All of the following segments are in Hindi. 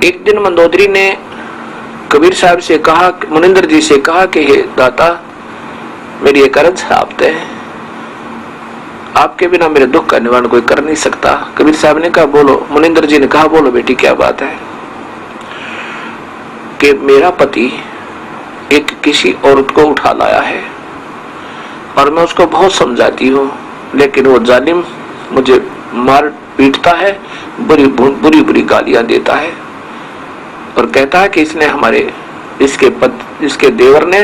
एक दिन मंदोदरी ने कबीर साहब से कहा, मुनिंदर जी से कहा कि हे दाता, मेरी एक अर्ज है आपसे, आपके बिना मेरे दुख का निवारण कोई कर नहीं सकता। कबीर साहब ने कहा बोलो। मुनिंदर जी ने कहा बोलो बेटी क्या बात है। कि मेरा पति एक किसी औरत को उठा लाया है और मैं उसको बहुत समझाती हूँ, लेकिन वो जालिम मुझे मार पीटता है, बुरी बुरी बुरी गालियां देता है और कहता है कि इसने इसके देवर ने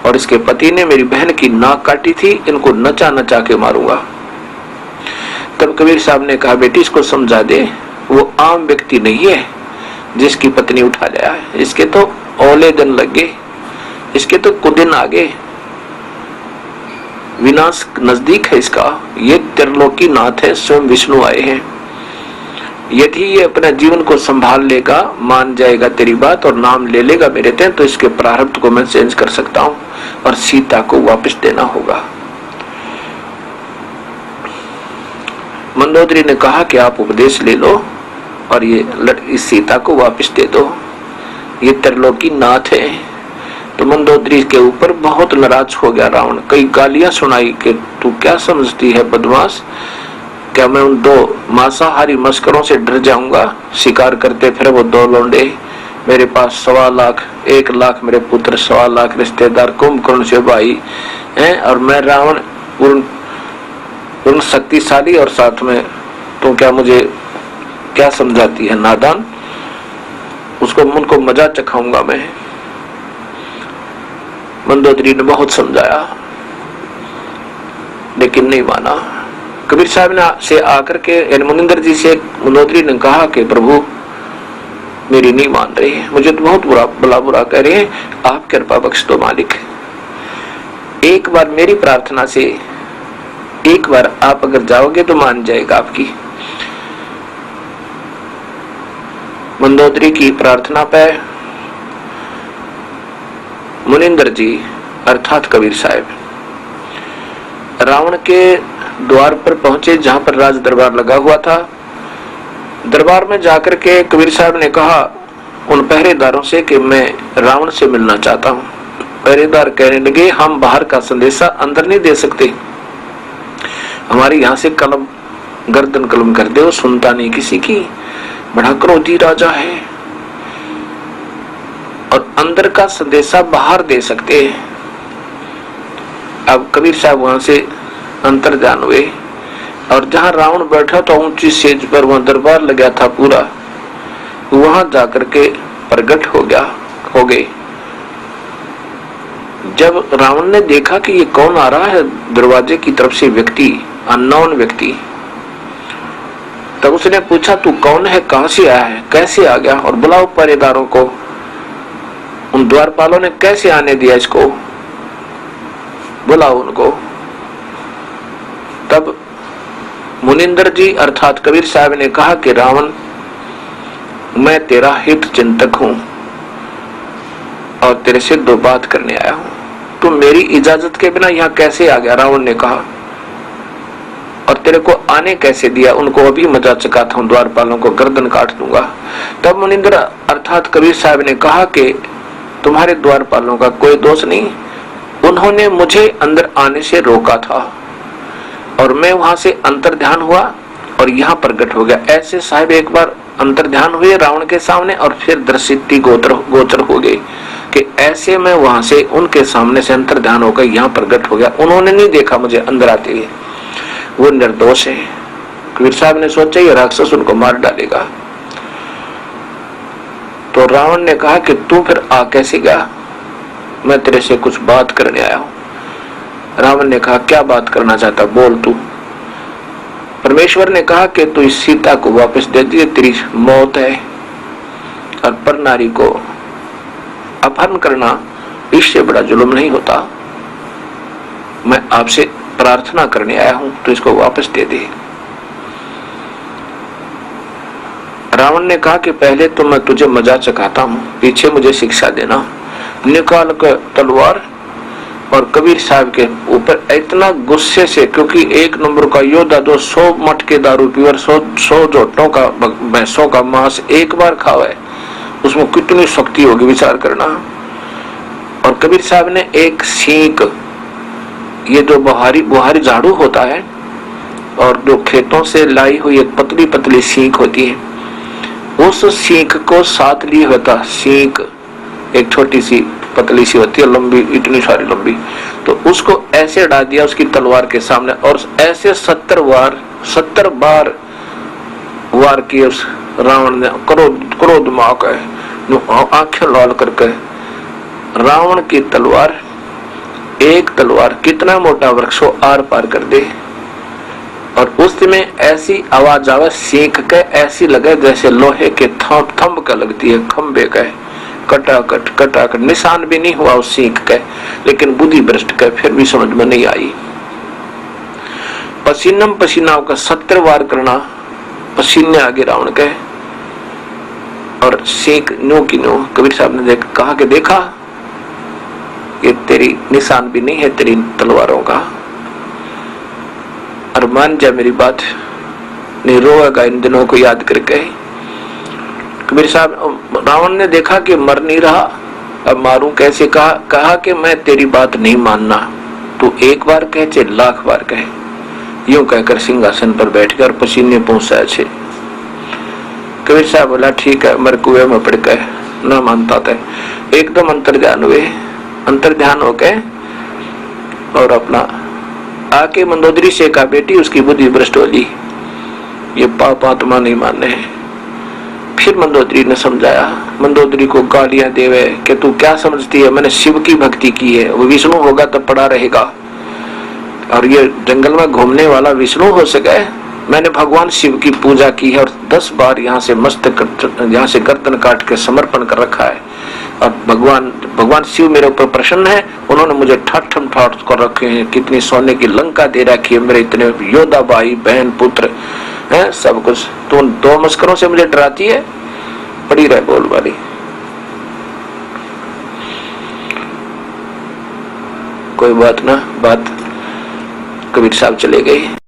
और इसके पति ने मेरी बहन की नाक काटी थी, इनको नचा नचा के मारूंगा। तब कबीर साहब ने कहा बेटी इसको समझा दे, वो आम व्यक्ति नहीं है जिसकी पत्नी उठा लाया है, इसके तो औले दिन लग गए, इसके तो कुदिन आगे, विनाश नजदीक है इसका। ये त्रिलोकी नाथ है, स्वयं विष्णु आए हैं। यदि ये अपने जीवन को संभाल लेगा, मान जाएगा तेरी बात और नाम ले लेगा मेरे ते, तो इसके प्रारब्ध को मैं चेंज कर सकता हूं और सीता को वापस देना होगा। मंदोदरी ने कहा कि आप उपदेश ले लो और ये इस सीता को वापस दे दो, ये त्रिलोकी नाथ है। तो मंदोदरी के ऊपर बहुत नाराज हो गया रावण, कई गालियां सुनाई कि तू क्या समझती है बदमाश, क्या मैं उन दो मांसाहारी मस्करों से डर जाऊंगा? शिकार करते फिर वो दो लौंडे, मेरे पास 1.25 लाख, 1 लाख मेरे पुत्र, 1.25 लाख रिश्तेदार, कुंभकर्ण से भाई हैं, और मैं रावण उन शक्तिशाली, और साथ में तो क्या मुझे क्या समझाती है नादान, उसको उनको मजा चखाऊंगा मैं। मंदोदरी ने बहुत समझाया लेकिन नहीं माना। कबीर साहब ने से आकर के मुनिंदर जी से मंदोदरी ने कहा कि प्रभु मेरी नहीं मान रही है, मुझे तो बहुत बुरा कह रहे हैं, आप कृपा बख्श दो मालिक। एक बार मेरी प्रार्थना से एक बार आप अगर जाओगे तो मान जाएगा आपकी। मंदोदरी की प्रार्थना पे मुनिंदर जी अर्थात कबीर साहब रावण के द्वार पर पहुंचे, जहां पर राज दरबार लगा हुआ था। दरबार में जाकर के कबीर साहब ने कहा उन पहरेदारों से कि मैं रावण से मिलना चाहता हूं। पहरेदार कहने लगे हम बाहर का संदेशा अंदर नहीं दे सकते, हमारे यहाँ से कलम गर्दन कलम कर दे, वो सुनता नहीं किसी की, बड़ा क्रोधी राजा है, और अंदर का संदेशा बाहर दे सकते हैं। अब कबीर साहब वहां से अंतर्ध्यान हुए और जहां रावण बैठा था ऊंची सेज पर, वहां दरबार लगा था पूरा, वहां जाकर के प्रकट हो गए। जब रावण ने देखा कि ये कौन आ रहा है दरवाजे की तरफ से व्यक्ति, अननोन व्यक्ति, तब उसने पूछा तू कौन है, कहां से आया है, कैसे आ गया, और बुलाओ पहरेदारों को। उन द्वारपालों ने कैसे आने दिया इसको, बुलाओ उनको। तब मुनिंदर जी अर्थात कबीर साहब ने कहा कि रावण मैं तेरा हित चिंतक हूं और तेरे से 2 बात करने आया हूं, तू मेरी इजाजत के बिना यहां कैसे आ गया? रावण ने कहा, और तेरे को आने कैसे दिया? उनको अभी मजा चखाता हूं, द्वारपालों को गर्दन काट दूंगा। तब मुनिंदर अर्थात कबीर साहब ने कहा कि तुम्हारे द्वारपालों का कोई दोष नहीं, उन्होंने मुझे अंदर आने से रोका था और मैं वहां से अंतर्ध्यान हुआ और यहाँ प्रकट हो गया। ऐसे साहब एक बार अंतर्ध्यान हुए रावण के सामने और फिर दृष्टि गोचर हो गई कि ऐसे मैं वहां से उनके सामने से अंतर्ध्यान होकर यहाँ प्रकट हो गया। उन्होंने नहीं देखा मुझे अंदर आते हुए, वो निर्दोष है। कबीर साहब ने सोचा ये राक्षस उनको मार डालेगा। तो रावण ने कहा कि तू फिर आ कैसे गया? मैं तेरे से कुछ बात करने आया हूं। रावण ने कहा क्या बात करना चाहता, बोल तू। परमेश्वर ने कहा कि तू इस सीता को वापस दे दिए, तेरी मौत है, और पर नारी को अपहरण करना इससे बड़ा जुल्म नहीं होता। मैं आपसे प्रार्थना करने आया हूं, तो इसको वापस दे दे। रावण ने कहा कि पहले तो मैं तुझे मजा चखाता हूं, पीछे मुझे शिक्षा देना। निकाल कर तलवार और कबीर साहब के ऊपर इतना गुस्से से, क्योंकि 1 नंबर का योद्धा जो 100 मटके दारू पीवर 100 जोटों का भैंसों का मांस एक बार खावे, उसमें कितनी शक्ति होगी, विचार करना। और कबीर साहब ने एक सीख, ये जो बुहारी झाड़ू होता है और जो खेतों से लाई हुई एक पतली पतली सीख होती है, उस सीख को साथ लिए होता। सीख एक छोटी सी पतली सी होती है, लंबी, इतनी सारी लंबी, तो उसको ऐसे डाल दिया उसकी तलवार के सामने और ऐसे 70 बार वार किए उस रावण ने। क्रोध में आकर आंखें लाल करके रावण की तलवार, एक तलवार कितना मोटा वृक्ष को आर पार कर दे। और उस समय ऐसी आवाज आवे सीख के, ऐसी लगे जैसे लोहे के थंब का लगती है, खंबे का, कटाकट निशान भी नहीं हुआ उस सीख के, लेकिन बुद्धि भ्रष्ट के फिर भी समझ में नहीं आई। पसीना का 70 वार करना, पसीने आगे रावण के, और सीख न्यू की न्यू। कबीर साहब ने कहा कि देखा ये तेरी निशान भी नहीं है तेरी तलवारों का, और मान जा मेरी बात, नहीं रोएगा इन दिनों को याद करके। कबीर साहब, रावण ने देखा कि मर नहीं रहा, अब मारूं कैसे। कहा कि मैं तेरी बात नहीं मानना, तू एक बार कह चाहे 1,00,000 बार कहे। यूं कहकर सिंहासन पर बैठ गया और पसीने पहुंचा छे। कबीर साहब बोला ठीक है, मर कुएं में पड़ गए, न मानता था। एकदम अंतर्ध्यान हुए, अंतर्ध्यान होके और अपना आके मंदोदरी से कहा, बेटी उसकी बुद्धि भ्रष्ट हो ली, ये पाप आत्मा नहीं माने। फिर मंदोदरी ने समझाया, मंदोदरी को गालियां देवे कि तू क्या समझती है, मैंने शिव की भक्ति की है, वो विष्णु होगा तो पड़ा रहेगा, और ये जंगल में घूमने वाला विष्णु हो सके। मैंने भगवान शिव की पूजा की है और 10 बार यहाँ से गर्दन काट के समर्पण कर रखा है, और भगवान शिव मेरे ऊपर प्रसन्न है। उन्होंने मुझे ठाठ कर रखे हैं, कितनी सोने की लंका दे रखी है, मेरे इतने योद्धा भाई बहन पुत्र है, सब कुछ। तो 2 मस्करों से मुझे डराती है, पड़ी रहे बोल वाली। कोई बात ना, बात कबीर साहब चले गए।